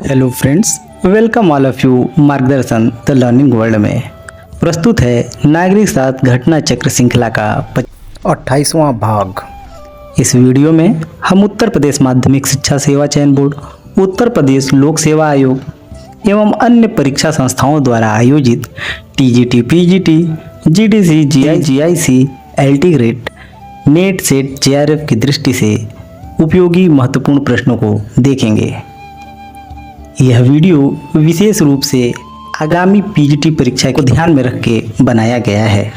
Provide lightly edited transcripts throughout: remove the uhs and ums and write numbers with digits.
Hello friends, welcome all of you मार्गदर्शन the learning world में। प्रस्तुत है नागरिक साथ घटना चक्र श्रृंखला का 28वां भाग। इस वीडियो में हम उत्तर प्रदेश माध्यमिक शिक्षा सेवा चयन बोर्ड, उत्तर प्रदेश लोक सेवा आयोग एवं अन्य परीक्षा संस्थाओं द्वारा आयोजित TGT, PGT, GDC, GIC, LT grade, net, set, JRF की दृष्टि से उपयोगी महत्वपूर्ण प्रश्नों को देखेंगे। यह वीडियो विशेष रूप से आगामी पीजीटी परीक्षा को ध्यान में रख के बनाया गया है।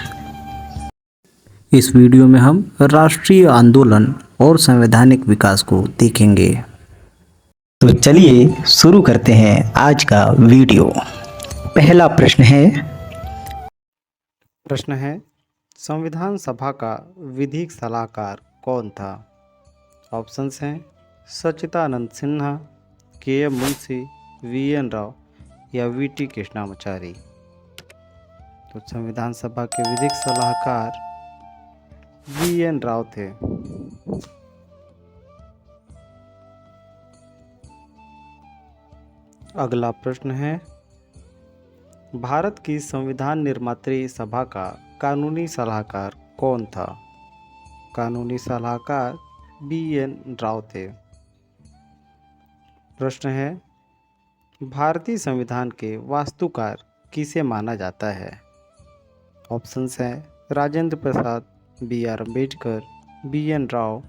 इस वीडियो में हम राष्ट्रीय आंदोलन और संवैधानिक विकास को देखेंगे। तो चलिए शुरू करते हैं आज का वीडियो। पहला प्रश्न है संविधान सभा का विधिक सलाहकार कौन था? ऑप्शंस हैं सच्चिदानंद सिन्हा, के.एम. मुंशी, वी.एन. राव या वी.टी. कृष्णामाचारी। तो संविधान सभा के विधिक सलाहकार वी.एन. राव थे। अगला प्रश्न है भारत की संविधान निर्मात्री सभा का कानूनी सलाहकार कौन था? कानूनी सलाहकार वी.एन. राव थे। प्रश्न है भारतीय संविधान के वास्तुकार किसे माना जाता है? ऑप्शंस हैं राजेंद्र प्रसाद, बी.आर. अम्बेडकर, बी.एन. राव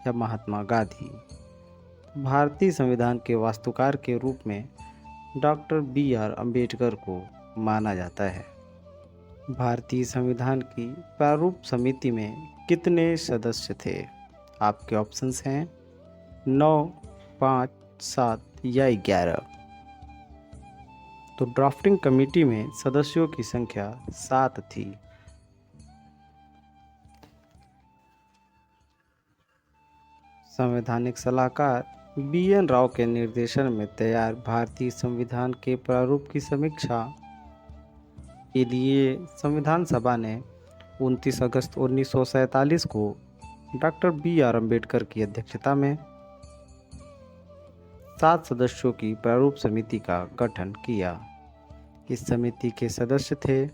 या महात्मा गांधी। भारतीय संविधान के वास्तुकार के रूप में डॉक्टर बी.आर. अम्बेडकर को माना जाता है। भारतीय संविधान की प्रारूप समिति में कितने सदस्य थे? आपके ऑप्शंस हैं 9, 5, 7 या 11। तो ड्राफ्टिंग कमेटी में सदस्यों की संख्या 7 थी। संवैधानिक सलाहकार बी.एन. राव के निर्देशन में तैयार भारतीय संविधान के प्रारूप की समीक्षा के लिए संविधान सभा ने 29 अगस्त 1947 को डॉक्टर बी.आर. अम्बेडकर की अध्यक्षता में 7 सदस्यों की प्रारूप समिति का गठन किया। इस समिति के सदस्य थे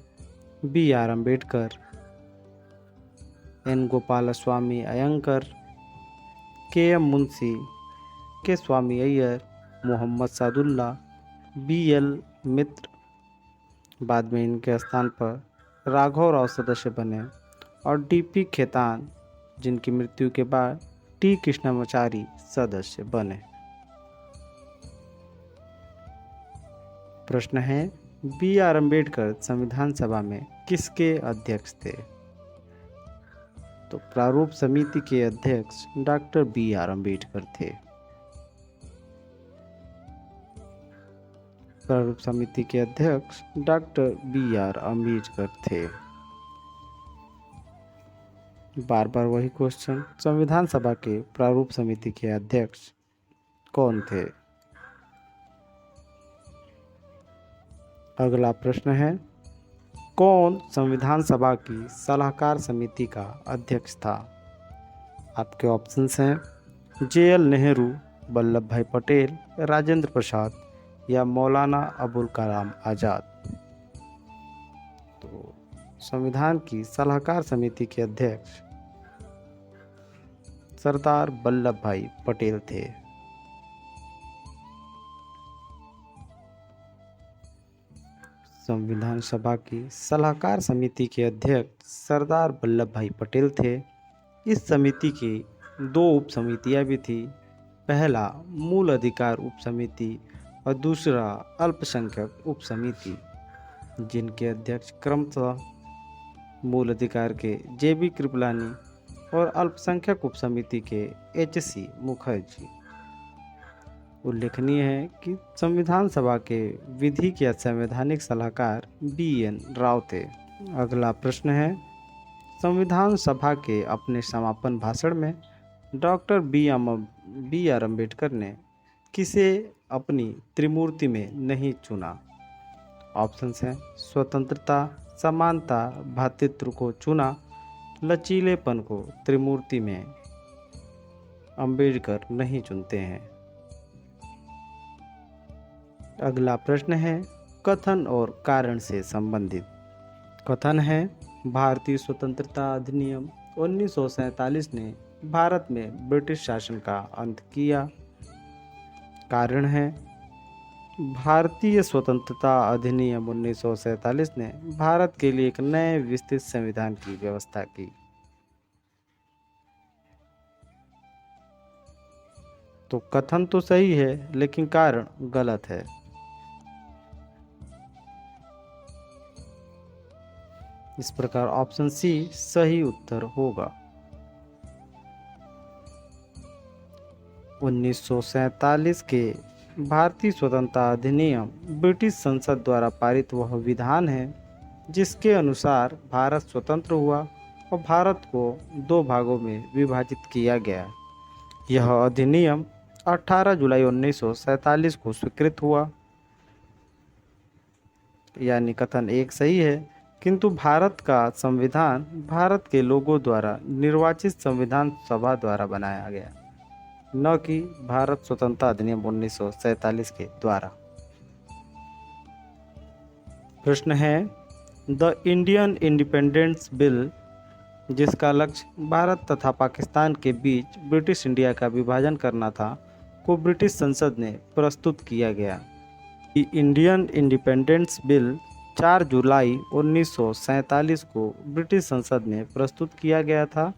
B R. Ambedkar, N. Gopalaswami Ayyangar, K M. Munshi, K. Swami Iyer, Mohammad Saadulla, B L. Mitra. बाद में इनके स्थान पर राघव राव सदस्य बने और डी.पी. खेतान, जिनकी मृत्यु के बाद टी. कृष्णामाचारी सदस्य बने। प्रश्न है बी.आर. अम्बेडकर संविधान सभा में किसके अध्यक्ष थे? तो प्रारूप समिति के अध्यक्ष डॉक्टर बी.आर. अम्बेडकर थे। प्रारूप समिति के अध्यक्ष डॉक्टर बी.आर. अम्बेडकर थे। बार बार वही क्वेश्चन, संविधान सभा के प्रारूप समिति के अध्यक्ष कौन थे? अगला प्रश्न है कौन संविधान सभा की सलाहकार समिति का अध्यक्ष था? आपके ऑप्शंस हैं जे.एल. नेहरू, वल्लभ भाई पटेल, राजेंद्र प्रसाद या मौलाना अबुल कलाम आज़ाद। तो संविधान की सलाहकार समिति के अध्यक्ष सरदार वल्लभ भाई पटेल थे। संविधान सभा की सलाहकार समिति के अध्यक्ष सरदार वल्लभ भाई पटेल थे। इस समिति की 2 उप समितियाँ भी थी। पहला मूल अधिकार उप समिति और दूसरा अल्पसंख्यक उप समिति, जिनके अध्यक्ष क्रमशः मूल अधिकार के जे.बी. कृपलानी और अल्पसंख्यक उप समिति के एच.सी. मुखर्जी। उल्लेखनीय है कि संविधान सभा के विधिक या संवैधानिक सलाहकार बी.एन. राव थे। अगला प्रश्न है संविधान सभा के अपने समापन भाषण में डॉक्टर बी.आर. अम्बेडकर ने किसे अपनी त्रिमूर्ति में नहीं चुना? ऑप्शंस हैं स्वतंत्रता, समानता, भ्रातृत्व को चुना, लचीलेपन को त्रिमूर्ति में अम्बेडकर नहीं चुनते हैं। अगला प्रश्न है कथन और कारण से संबंधित। कथन है भारतीय स्वतंत्रता अधिनियम 1947 ने भारत में ब्रिटिश शासन का अंत किया। कारण है भारतीय स्वतंत्रता अधिनियम 1947 ने भारत के लिए एक नए विस्तृत संविधान की व्यवस्था की। तो कथन तो सही है लेकिन कारण गलत है। इस प्रकार ऑप्शन सी सही उत्तर होगा। 1947 के भारतीय स्वतंत्रता अधिनियम ब्रिटिश संसद द्वारा पारित वह विधान है जिसके अनुसार भारत स्वतंत्र हुआ और भारत को दो भागों में विभाजित किया गया। यह अधिनियम 18 जुलाई 1947 को स्वीकृत हुआ। यानी कथन एक सही है, किंतु भारत का संविधान भारत के लोगों द्वारा निर्वाचित संविधान सभा द्वारा बनाया गया, न कि भारत स्वतंत्रता अधिनियम 1947 के द्वारा। प्रश्न है द इंडियन इंडिपेंडेंस बिल, जिसका लक्ष्य भारत तथा पाकिस्तान के बीच ब्रिटिश इंडिया का विभाजन करना था, को ब्रिटिश संसद ने प्रस्तुत किया गया। इंडियन इंडिपेंडेंस बिल 4 जुलाई 1947 को ब्रिटिश संसद में प्रस्तुत किया गया था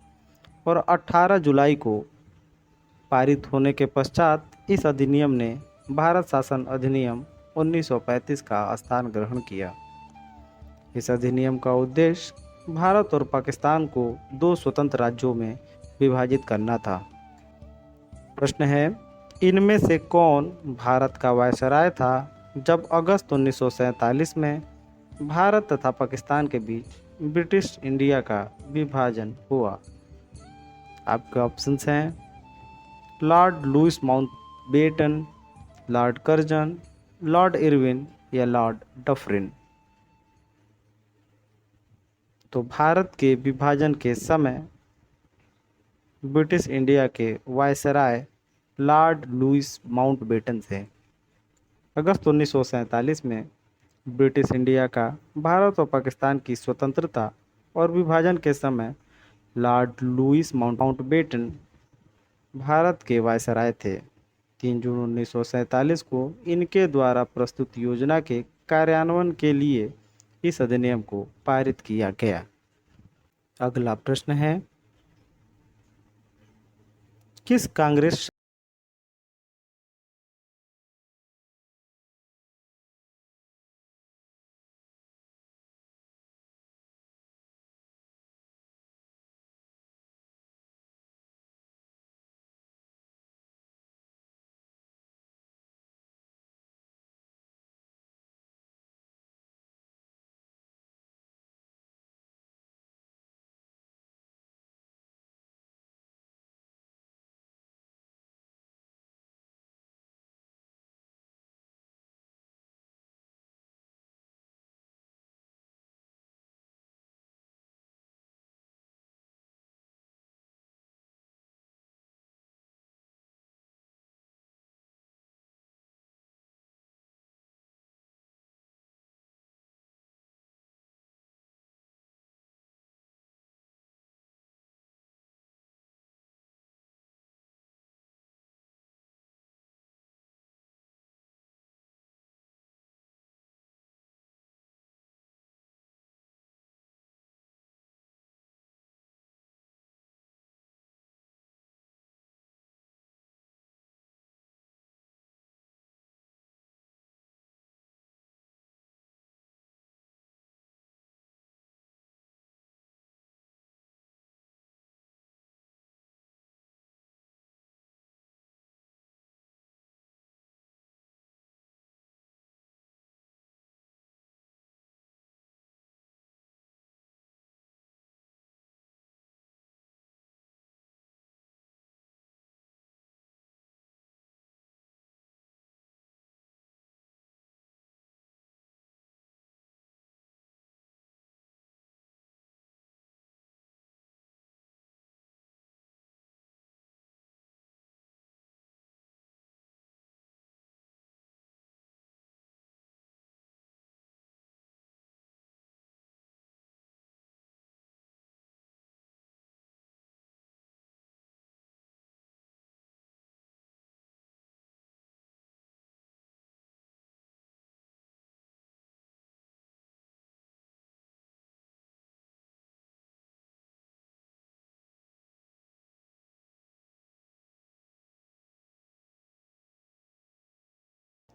और 18 जुलाई को पारित होने के पश्चात इस अधिनियम ने भारत शासन अधिनियम 1935 का स्थान ग्रहण किया। इस अधिनियम का उद्देश्य भारत और पाकिस्तान को दो स्वतंत्र राज्यों में विभाजित करना था। प्रश्न है इनमें से कौन भारत का वायसराय था जब अगस्त 1947 में भारत तथा पाकिस्तान के बीच ब्रिटिश इंडिया का विभाजन हुआ? आपके ऑप्शंस हैं Lord Louis Mountbatten, Lord Curzon, Lord Irwin या लॉर्ड डफरिन। तो भारत के विभाजन के समय ब्रिटिश इंडिया के वायसराय लॉर्ड लुईस माउंटबेटन थे। अगस्त 1947 में ब्रिटिश इंडिया का भारत और पाकिस्तान की स्वतंत्रता और विभाजन के समय लॉर्ड लुईस माउंटबेटन भारत के वायसराय थे। 3 जून 1947 को इनके द्वारा प्रस्तुत योजना के कार्यान्वयन के लिए इस अधिनियम को पारित किया गया। अगला प्रश्न है किस कांग्रेस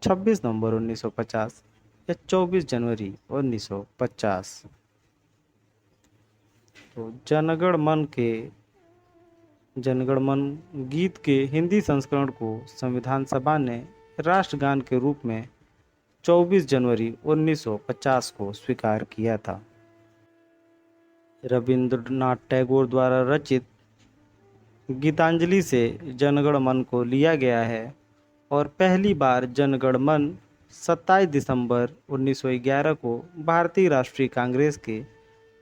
26 नवंबर 1950 या 24 जनवरी 1950। तो जनगण मन गीत के हिंदी संस्करण को संविधान सभा ने राष्ट्रगान के रूप में 24 जनवरी 1950 को स्वीकार किया था। रविंद्रनाथ टैगोर द्वारा रचित गीतांजलि से जनगण मन को लिया गया है और पहली बार जनगण मन 27 दिसंबर 1911 को भारतीय राष्ट्रीय कांग्रेस के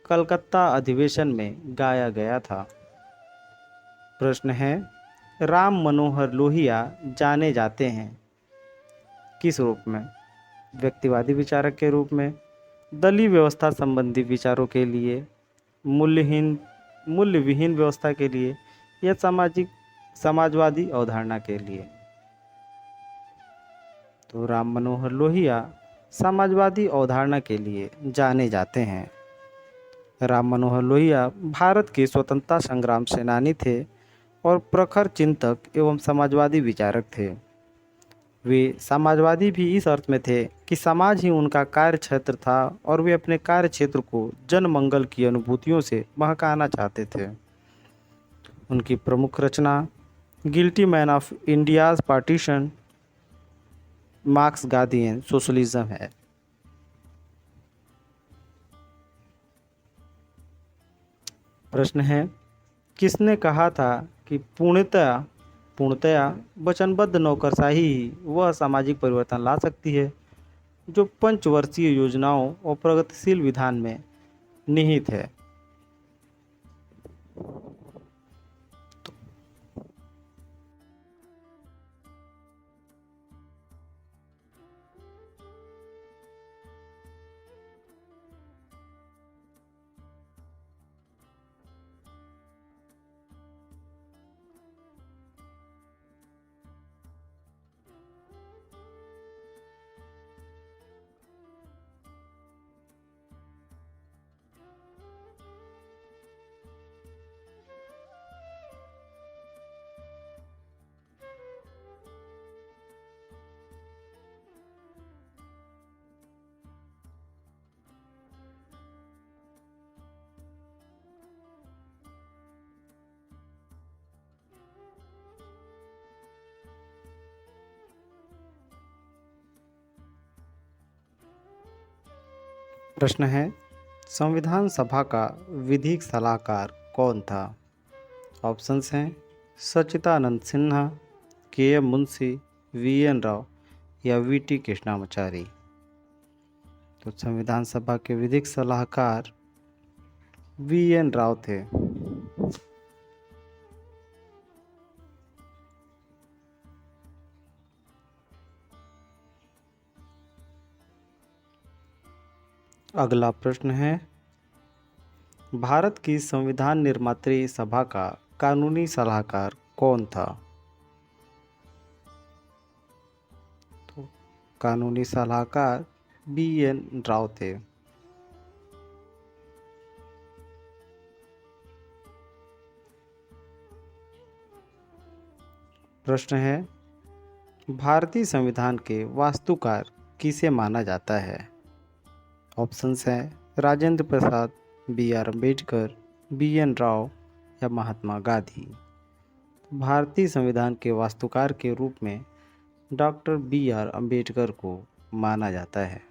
कलकत्ता अधिवेशन में गाया गया था। प्रश्न है, राम मनोहर लोहिया जाने जाते हैं किस रूप में? व्यक्तिवादी विचारक के रूप में, दलीय व्यवस्था संबंधी विचारों के लिए, मूल्य विहीन व्यवस्था के लिए या समाजवादी अवधारणा के लिए। तो राम मनोहर लोहिया समाजवादी अवधारणा के लिए जाने जाते हैं। राम मनोहर लोहिया भारत के स्वतंत्रता संग्राम सेनानी थे और प्रखर चिंतक एवं समाजवादी विचारक थे। वे समाजवादी भी इस अर्थ में थे कि समाज ही उनका कार्य क्षेत्र था और वे अपने कार्य क्षेत्र को जनमंगल की अनुभूतियों से महकाना चाहते थे। उनकी प्रमुख रचना guilty man of India's partition, Marx, Gandhi and socialism है। प्रश्न है, किसने कहा था कि पूर्णतया वचनबद्ध नौकरशाही ही वह सामाजिक परिवर्तन ला सकती है जो पंचवर्षीय योजनाओं और प्रगतिशील विधान में निहित है? प्रश्न है, संविधान सभा का विधिक सलाहकार कौन था? ऑप्शंस हैं सच्चिदानंद सिन्हा, के.एम. मुंशी, वी.एन. राव या वी.टी. कृष्णामाचारी। तो संविधान सभा के विधिक सलाहकार वी.एन. राव थे। अगला प्रश्न है, भारत की संविधान निर्मात्री सभा का कानूनी सलाहकार कौन था? तो कानूनी सलाहकार बी.एन. राव थे। प्रश्न है, भारतीय संविधान के वास्तुकार किसे माना जाता है? ऑप्शंस हैं राजेंद्र प्रसाद, बी.आर. अम्बेडकर, बी.एन. राव या महात्मा गांधी। भारतीय संविधान के वास्तुकार के रूप में डॉक्टर बी.आर. अम्बेडकर को माना जाता है।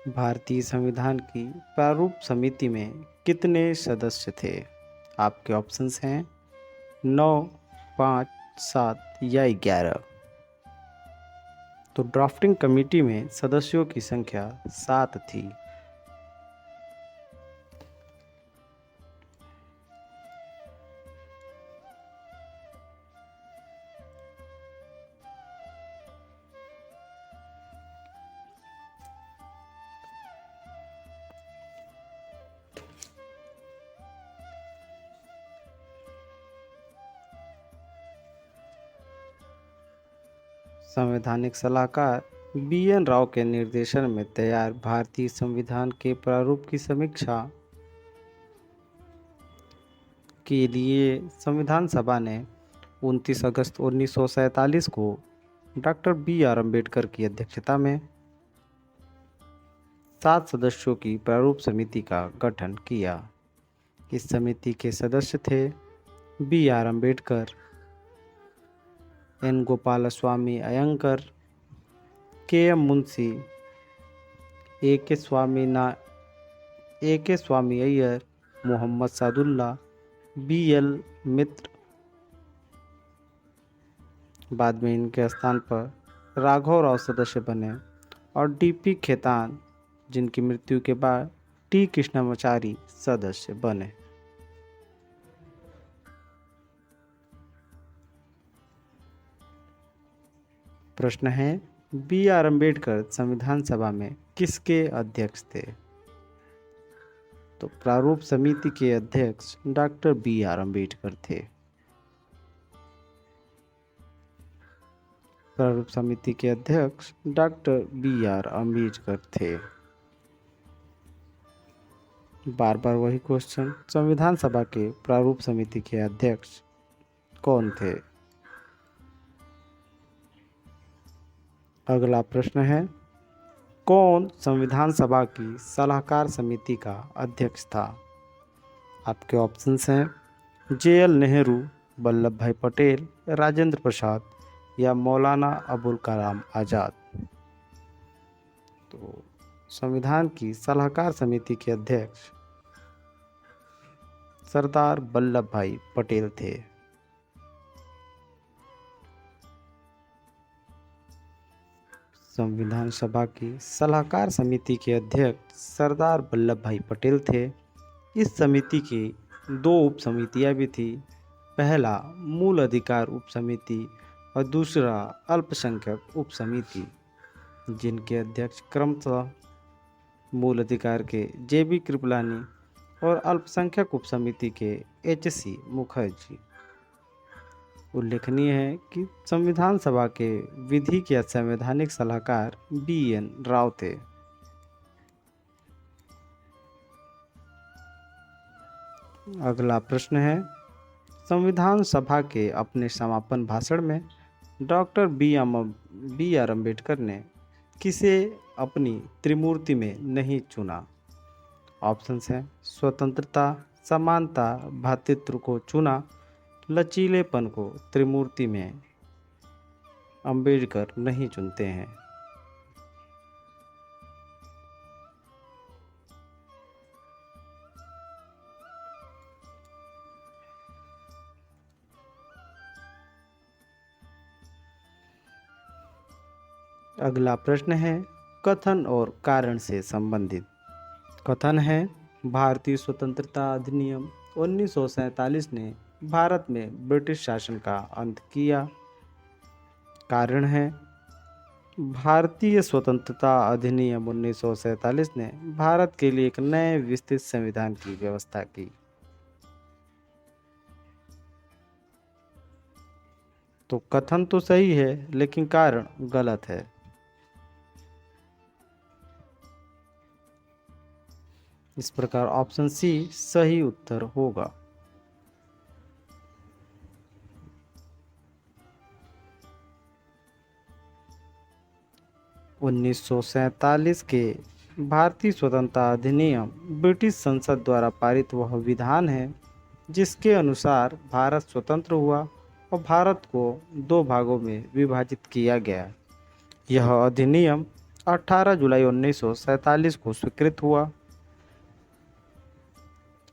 भारतीय संविधान की प्रारूप समिति में कितने सदस्य थे? आपके ऑप्शंस हैं 9, 5, 7 या 11। तो ड्राफ्टिंग कमेटी में सदस्यों की संख्या 7 थी। संवैधानिक सलाहकार BN राव के निर्देशन में तैयार भारतीय संविधान के प्रारूप की समीक्षा के लिए संविधान सभा ने 29 अगस्त 1947 को डॉक्टर BR अम्बेडकर की अध्यक्षता में 7 सदस्यों की प्रारूप समिति का गठन किया। इस समिति के सदस्य थे BR Ambedkar, N Gopalaswamy Iyengar, KM Munshi, AK स्वामी अय्यर, मोहम्मद सादुल्ला, BL मित्र। बाद में इनके स्थान पर राघव राव सदस्य बने और DP खेतान, जिनकी मृत्यु के बाद T कृष्णमाचारी सदस्य बने। प्रश्न है, BR अम्बेडकर संविधान सभा में किसके अध्यक्ष थे? तो प्रारूप समिति के अध्यक्ष डॉक्टर BR अम्बेडकर थे। प्रारूप समिति के अध्यक्ष डॉक्टर BR अम्बेडकर थे। बार बार वही क्वेश्चन, संविधान सभा के प्रारूप समिति के अध्यक्ष कौन थे? अगला प्रश्न है, कौन संविधान सभा की सलाहकार समिति का अध्यक्ष था? आपके ऑप्शंस हैं JL नेहरू, वल्लभ भाई पटेल, राजेंद्र प्रसाद या मौलाना अबुल कलाम आज़ाद। तो संविधान की सलाहकार समिति के अध्यक्ष सरदार वल्लभ भाई पटेल थे। संविधान सभा की सलाहकार समिति के अध्यक्ष सरदार वल्लभ भाई पटेल थे। इस समिति की 2 उप समितियाँ भी थी। पहला मूल अधिकार उप समिति और दूसरा अल्पसंख्यक उप समिति, जिनके अध्यक्ष क्रमशः मूल अधिकार के JB कृपलानी और अल्पसंख्यक उप समिति के HC मुखर्जी। उल्लेखनीय है कि संविधान सभा के विधिक या संवैधानिक सलाहकार BN राव थे। अगला प्रश्न है, संविधान सभा के अपने समापन भाषण में डॉक्टर BR अम्बेडकर ने किसे अपनी त्रिमूर्ति में नहीं चुना? ऑप्शंस हैं स्वतंत्रता, समानता, भ्रातृत्व को चुना, लचीलेपन को त्रिमूर्ति में अम्बेडकर नहीं चुनते हैं। अगला प्रश्न है, कथन और कारण से संबंधित। कथन है, भारतीय स्वतंत्रता अधिनियम 1947 ने भारत में ब्रिटिश शासन का अंत किया। कारण है, भारतीय स्वतंत्रता अधिनियम 1947 ने भारत के लिए एक नए विस्तृत संविधान की व्यवस्था की। तो कथन तो सही है लेकिन कारण गलत है। इस प्रकार ऑप्शन C सही उत्तर होगा। उन्नीस के भारतीय स्वतंत्रता अधिनियम ब्रिटिश संसद द्वारा पारित वह विधान है जिसके अनुसार भारत स्वतंत्र हुआ और भारत को 2 भागों में विभाजित किया गया। यह अधिनियम 18 जुलाई 1947 को स्वीकृत हुआ।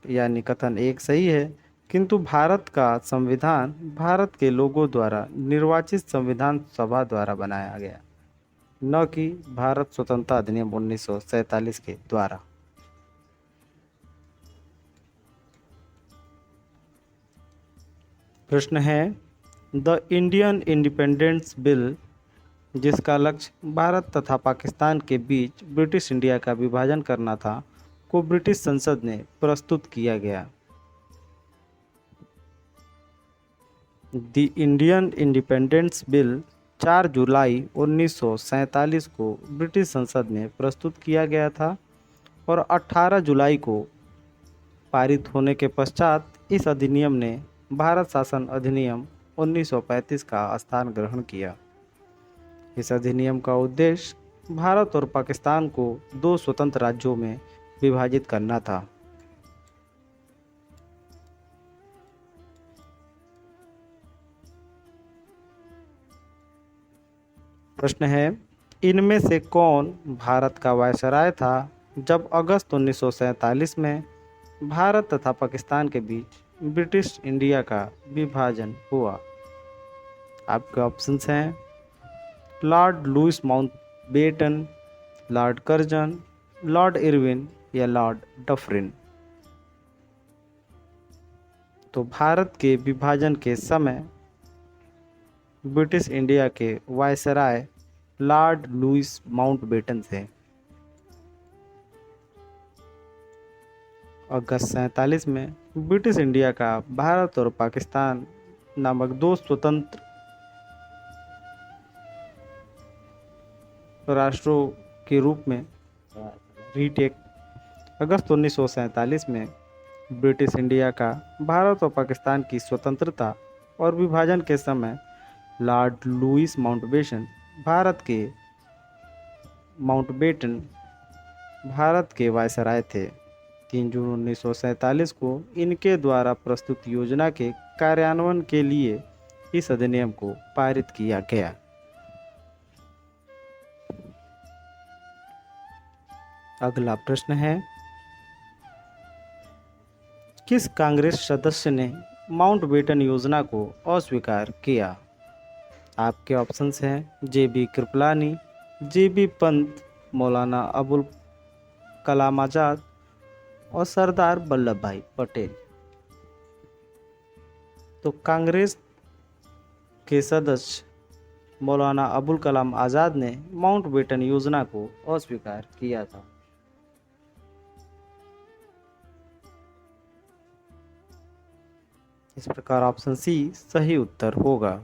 यानी कथन 1 सही है, किंतु भारत का संविधान भारत के लोगों द्वारा निर्वाचित संविधान सभा द्वारा बनाया गया, न कि भारत स्वतंत्रता अधिनियम 1947 के द्वारा। प्रश्न है, द इंडियन इंडिपेंडेंस बिल, जिसका लक्ष्य भारत तथा पाकिस्तान के बीच ब्रिटिश इंडिया का विभाजन करना था, को ब्रिटिश संसद ने प्रस्तुत किया गया। द इंडियन इंडिपेंडेंस बिल 4 जुलाई 1947 को ब्रिटिश संसद में प्रस्तुत किया गया था और 18 जुलाई को पारित होने के पश्चात इस अधिनियम ने भारत शासन अधिनियम 1935 का स्थान ग्रहण किया। इस अधिनियम का उद्देश्य भारत और पाकिस्तान को दो स्वतंत्र राज्यों में विभाजित करना था। प्रश्न है, इनमें से कौन भारत का वायसराय था जब अगस्त 1947 में भारत तथा पाकिस्तान के बीच ब्रिटिश इंडिया का विभाजन हुआ? आपके ऑप्शंस हैं Lord Louis Mountbatten, Lord Curzon, Lord Irwin या लॉर्ड डफरिन। तो भारत के विभाजन के समय ब्रिटिश इंडिया के वायसराय लॉर्ड लुईस माउंटबेटन थे। अगस्त 47 में ब्रिटिश इंडिया का भारत और पाकिस्तान नामक दो स्वतंत्र राष्ट्रों के रूप में रीटेक अगस्त 1947 में ब्रिटिश इंडिया का भारत और पाकिस्तान की स्वतंत्रता और विभाजन के समय लॉर्ड लुईस माउंटबेटन भारत के वायसराय थे। 3 जून 1947 को इनके द्वारा प्रस्तुत योजना के कार्यान्वयन के लिए इस अधिनियम को पारित किया गया। अगला प्रश्न है, किस कांग्रेस सदस्य ने माउंटबेटन योजना को अस्वीकार किया? आपके ऑप्शंस हैं जे.बी. कृपलानी, जे.बी. पंत, मौलाना अबुल कलाम आज़ाद और सरदार वल्लभ भाई पटेल। तो कांग्रेस के सदस्य मौलाना अबुल कलाम आज़ाद ने माउंटबेटन योजना को अस्वीकार किया था। इस प्रकार ऑप्शन सी सही उत्तर होगा।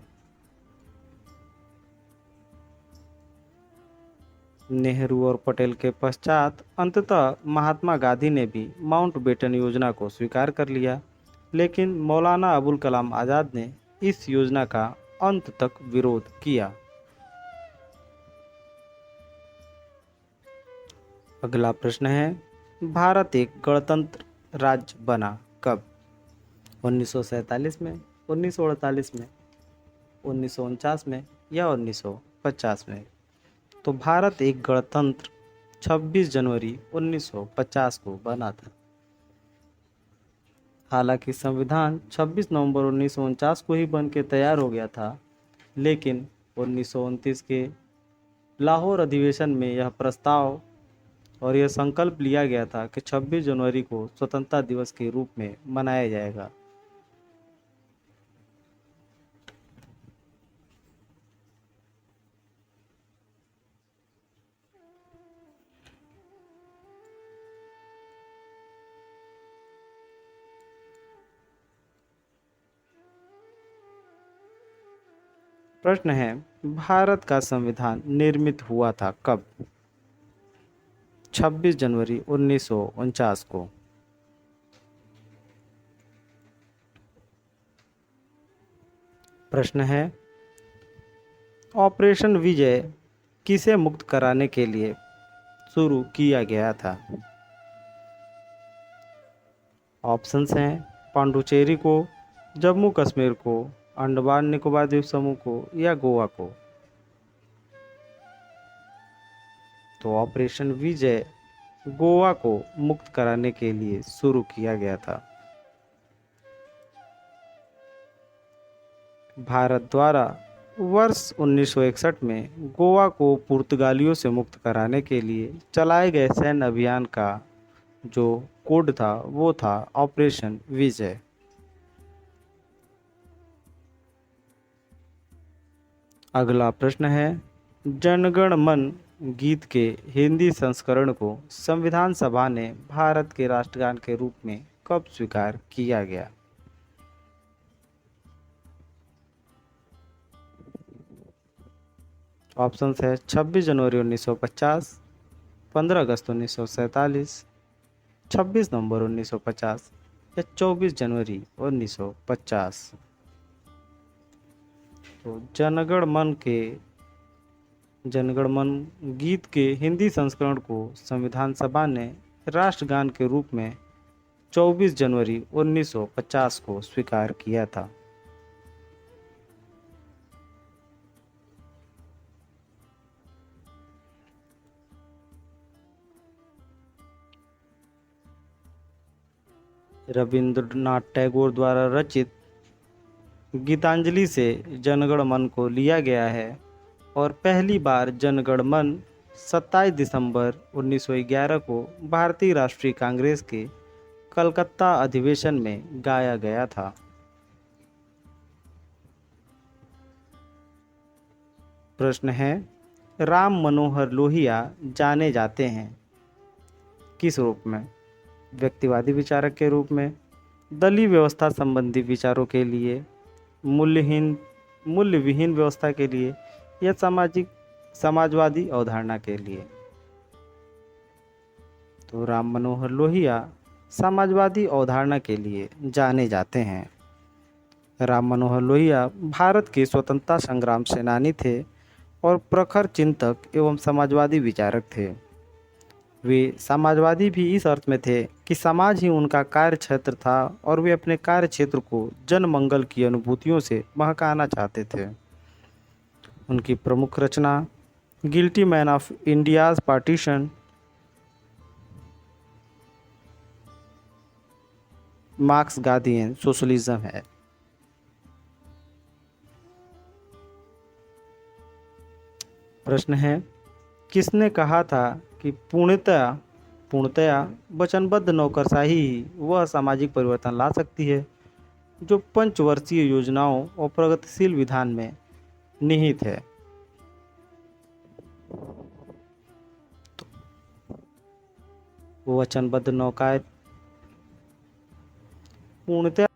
नेहरू और पटेल के पश्चात अंततः महात्मा गांधी ने भी माउंटबेटन योजना को स्वीकार कर लिया, लेकिन मौलाना अबुल कलाम आज़ाद ने इस योजना का अंत तक विरोध किया। अगला प्रश्न है, भारत एक गणतंत्र राज्य बना कब? 1947 में, 1948 में, 1949 में या 1950 में? तो भारत एक गणतंत्र 26 जनवरी 1950 को बना था। हालांकि संविधान 26 नवंबर 1949 को ही बन के तैयार हो गया था, लेकिन 1929 के लाहौर अधिवेशन में यह प्रस्ताव और यह संकल्प लिया गया था कि 26 जनवरी को स्वतंत्रता दिवस के रूप में मनाया जाएगा। प्रश्न है, भारत का संविधान निर्मित हुआ था कब? 26 जनवरी 1949 को। प्रश्न है, ऑपरेशन विजय किसे मुक्त कराने के लिए शुरू किया गया था? ऑप्शंस हैं पांडुचेरी को, जम्मू कश्मीर को, अंडमान निकोबार द्वीप समूह को या गोवा को। तो ऑपरेशन विजय गोवा को मुक्त कराने के लिए शुरू किया गया था। भारत द्वारा वर्ष 1961 में गोवा को पुर्तगालियों से मुक्त कराने के लिए चलाए गए सैन्य अभियान का जो कोड था वो था ऑपरेशन विजय। अगला प्रश्न है, जनगण मन गीत के हिंदी संस्करण को संविधान सभा ने भारत के राष्ट्रगान के रूप में कब स्वीकार किया गया? ऑप्शंस है 26 जनवरी 1950, 15 अगस्त 1947, 26 नवंबर 1950 या 24 जनवरी 1950। तो जनगण मन गीत के हिंदी संस्करण को संविधान सभा ने राष्ट्रगान के रूप में 24 जनवरी 1950 को स्वीकार किया था। रविंद्रनाथ टैगोर द्वारा रचित गीतांजलि से जनगण मन को लिया गया है और पहली बार जनगण मन 27 दिसंबर 1911 को भारतीय राष्ट्रीय कांग्रेस के कलकत्ता अधिवेशन में गाया गया था। प्रश्न है, राम मनोहर लोहिया जाने जाते हैं किस रूप में? व्यक्तिवादी विचारक के रूप में, दलीय व्यवस्था संबंधी विचारों के लिए, मूल्य विहीन व्यवस्था के लिए या समाजवादी अवधारणा के लिए? तो राम मनोहर लोहिया समाजवादी अवधारणा के लिए जाने जाते हैं। राम मनोहर लोहिया भारत के स्वतंत्रता संग्राम सेनानी थे और प्रखर चिंतक एवं समाजवादी विचारक थे। वे समाजवादी भी इस अर्थ में थे कि समाज ही उनका कार्य क्षेत्र था और वे अपने कार्य क्षेत्र को जन मंगल की अनुभूतियों से महकाना चाहते थे। उनकी प्रमुख रचना guilty man of India's partition, Marx, Gandhi and socialism है। प्रश्न है, किसने कहा था कि पूर्णतया वचनबद्ध नौकरशाही ही वह सामाजिक परिवर्तन ला सकती है जो पंचवर्षीय योजनाओं और प्रगतिशील विधान में निहित है? तो वचनबद्ध नौकायत पूर्णतया